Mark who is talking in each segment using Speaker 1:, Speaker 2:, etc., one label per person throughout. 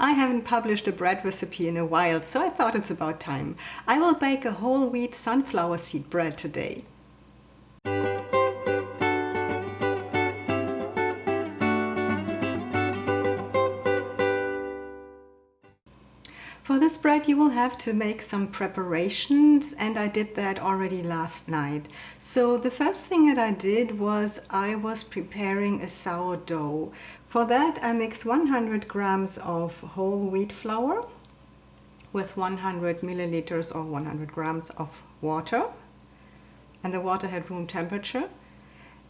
Speaker 1: I haven't published a bread recipe in a while, so I thought it's about time. I will bake a whole wheat sunflower seed bread today. For this bread you will have to make some preparations, and I did that already last night. So the first thing that I did was I was preparing a sourdough. For that I mixed 100 grams of whole wheat flour with 100 milliliters or 100 grams of water, and the water had room temperature,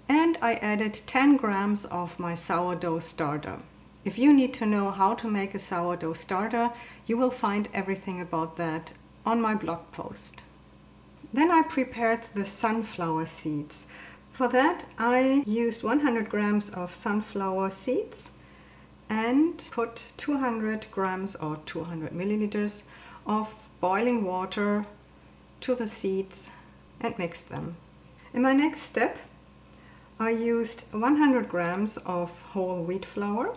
Speaker 1: and I added 10 grams of my sourdough starter. If you need to know how to make a sourdough starter, you will find everything about that on my blog post. Then I prepared the sunflower seeds. For that I used 100 grams of sunflower seeds and put 200 grams or 200 milliliters of boiling water to the seeds and mixed them. In my next step I used 100 grams of whole wheat flour,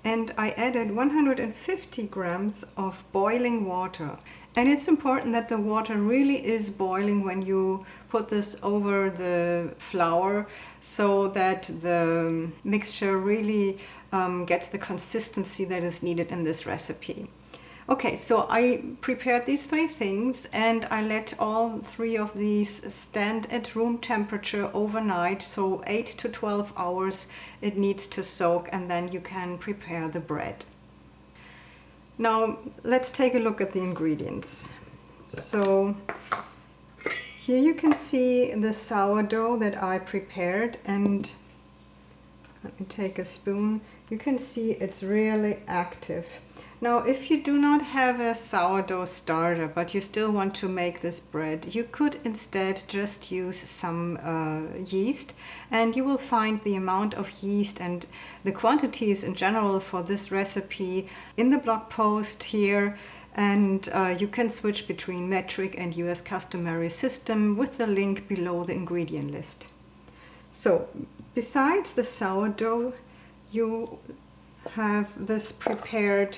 Speaker 1: and I added 150 grams of boiling water. And it's important that the water really is boiling when you put this over the flour, so that the mixture really gets the consistency that is needed in this recipe. Okay, so I prepared these three things and I let all three of these stand at room temperature overnight, so 8 to 12 hours it needs to soak, and then you can prepare the bread. Now let's take a look at the ingredients. So here you can see the sourdough that I prepared, and let me take a spoon. You can see it's really active. Now, if you do not have a sourdough starter, but you still want to make this bread, you could instead just use some yeast, and you will find the amount of yeast and the quantities in general for this recipe in the blog post here, and you can switch between metric and US customary system with the link below the ingredient list. So, besides the sourdough, you have this prepared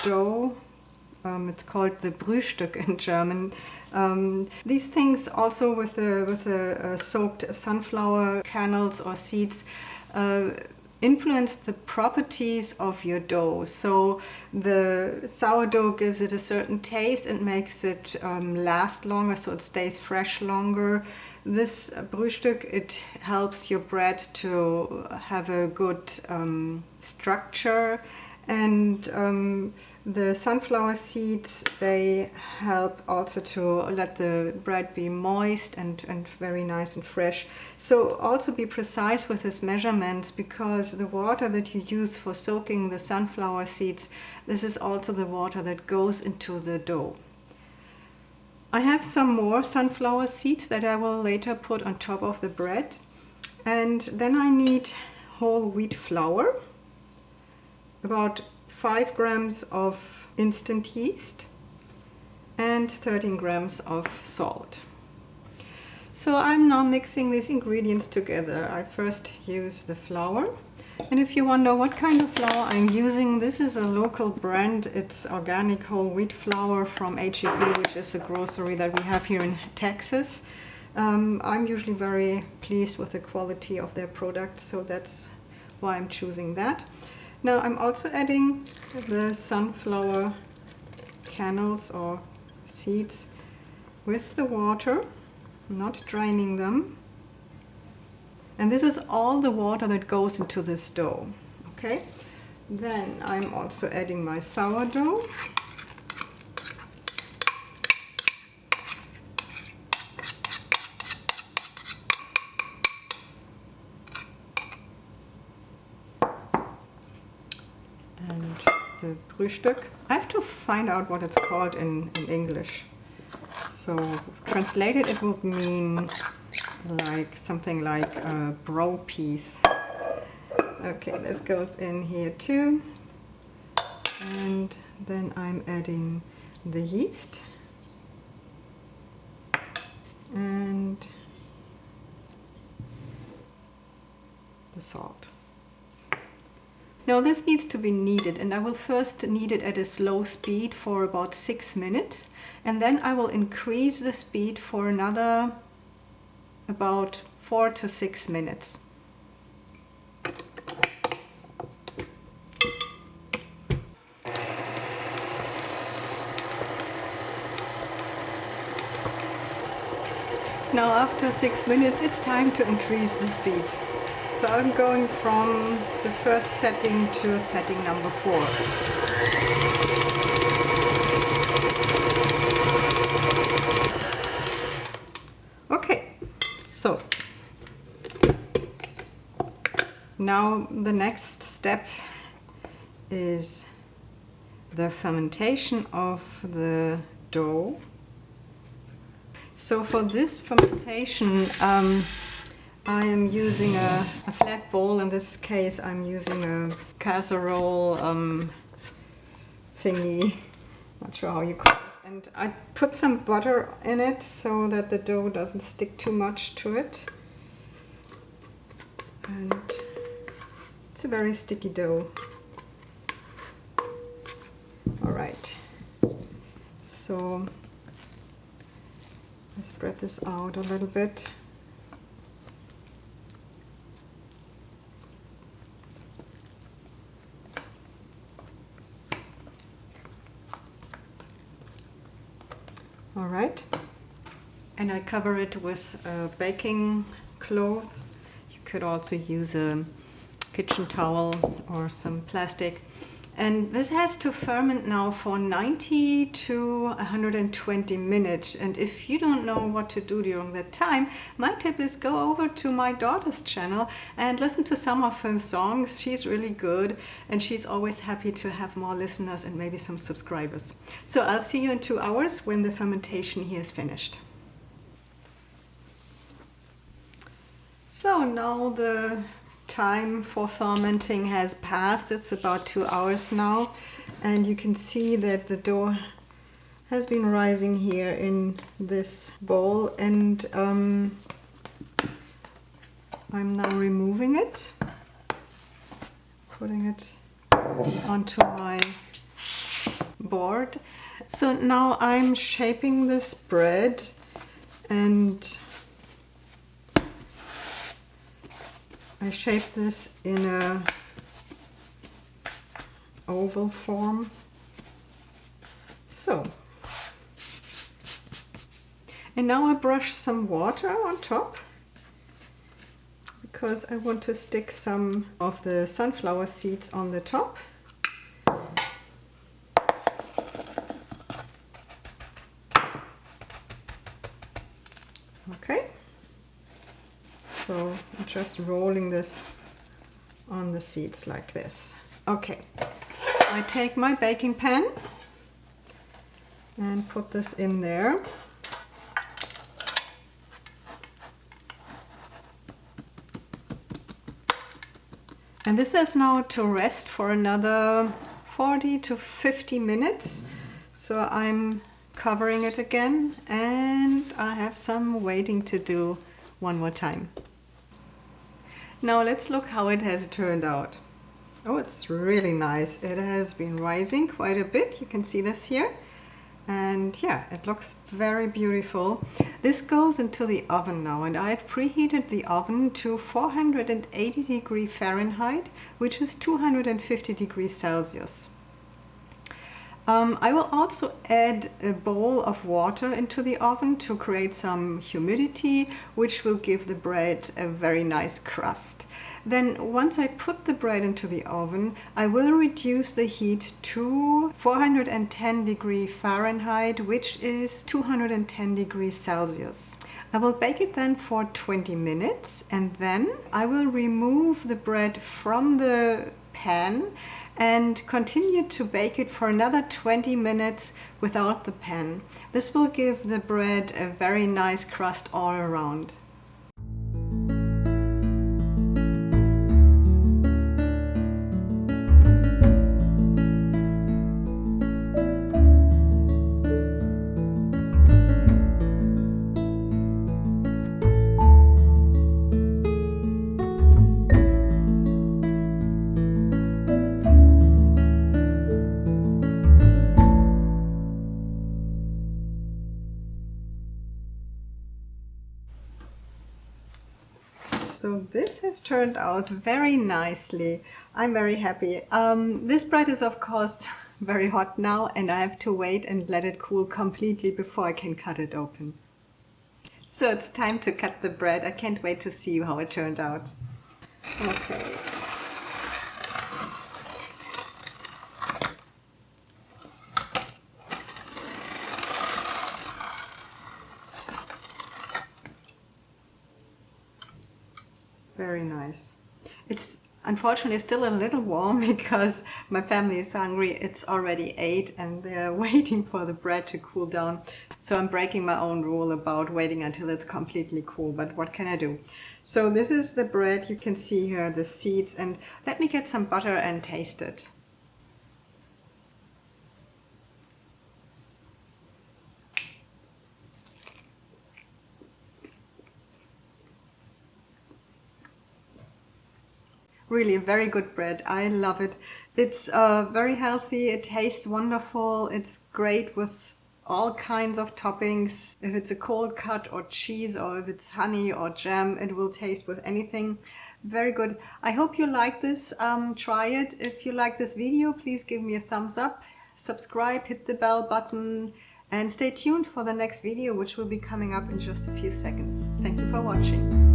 Speaker 1: dough. It's called the Frühstück in German. These things also with the soaked sunflower kernels or seeds influence the properties of your dough. So the sourdough gives it a certain taste and makes it last longer, so it stays fresh longer. This Frühstück, it helps your bread to have a good structure, and the sunflower seeds, they help also to let the bread be moist and very nice and fresh. So also be precise with his measurements, because the water that you use for soaking the sunflower seeds, this is also the water that goes into the dough. I have some more sunflower seeds that I will later put on top of the bread. And then I need whole wheat flour, about 5 grams of instant yeast, and 13 grams of salt. So I'm now mixing these ingredients together. I first use the flour, and if you wonder what kind of flour I'm using, this is a local brand. It's organic whole wheat flour from H-E-B, which is a grocery that we have here in Texas. I'm usually very pleased with the quality of their products, so that's why I'm choosing that. Now I'm also adding the sunflower kernels or seeds with the water, not draining them. And this is all the water that goes into this dough. Okay? Then I'm also adding my sourdough. And the Frühstück. I have to find out what it's called in English. So translated it would mean like something like a bro piece. Okay, this goes in here too. And then I'm adding the yeast and the salt. Now this needs to be kneaded, and I will first knead it at a slow speed for about 6 minutes, and then I will increase the speed for another about 4 to 6 minutes. Now after 6 minutes it's time to increase the speed. So I'm going from the first setting to setting number 4. Okay, so now the next step is the fermentation of the dough. So for this fermentation I am using a flat bowl. In this case I'm using a casserole thingy, not sure how you call it. And I put some butter in it so that the dough doesn't stick too much to it. And it's a very sticky dough. Alright, so I spread this out a little bit. Alright, and I cover it with a baking cloth. You could also use a kitchen towel or some plastic. And this has to ferment now for 90 to 120 minutes. And if you don't know what to do during that time, my tip is go over to my daughter's channel and listen to some of her songs. She's really good and she's always happy to have more listeners and maybe some subscribers. So I'll see you in 2 hours when the fermentation here is finished. So now the time for fermenting has passed. It's about 2 hours now, and you can see that the dough has been rising here in this bowl, and I'm now removing it, putting it onto my board. So now I'm shaping this bread, and I shape this in a oval form. So, and now I brush some water on top because I want to stick some of the sunflower seeds on the top. Okay. So I'm just rolling this on the seeds like this. Okay, I take my baking pan and put this in there. And this is now to rest for another 40 to 50 minutes. So I'm covering it again, and I have some waiting to do one more time. Now let's look how it has turned out. Oh, it's really nice. It has been rising quite a bit. You can see this here. And yeah, it looks very beautiful. This goes into the oven now, and I've preheated the oven to 480 degrees Fahrenheit, which is 250 degrees Celsius. I will also add a bowl of water into the oven to create some humidity, which will give the bread a very nice crust. Then once I put the bread into the oven, I will reduce the heat to 410 degrees Fahrenheit, which is 210 degrees Celsius. I will bake it then for 20 minutes, and then I will remove the bread from the pan and continue to bake it for another 20 minutes without the pan. This will give the bread a very nice crust all around. this has turned out very nicely. I'm very happy. This bread is of course very hot now, and I have to wait and let it cool completely before I can cut it open. So it's time to cut the bread. I can't wait to see how it turned out. Okay. Very nice. It's unfortunately still a little warm because my family is hungry. It's already 8 and they're waiting for the bread to cool down. So I'm breaking my own rule about waiting until it's completely cool, but what can I do? So this is the bread. You can see here the seeds, and let me get some butter and taste it. Really very good bread. I love it. It's very healthy. It tastes wonderful. It's great with all kinds of toppings. If it's a cold cut or cheese, or if it's honey or jam, it will taste with anything. Very good. I hope you like this. Try it. If you like this video, please give me a thumbs up, subscribe, hit the bell button, and stay tuned for the next video, which will be coming up in just a few seconds. Thank you for watching.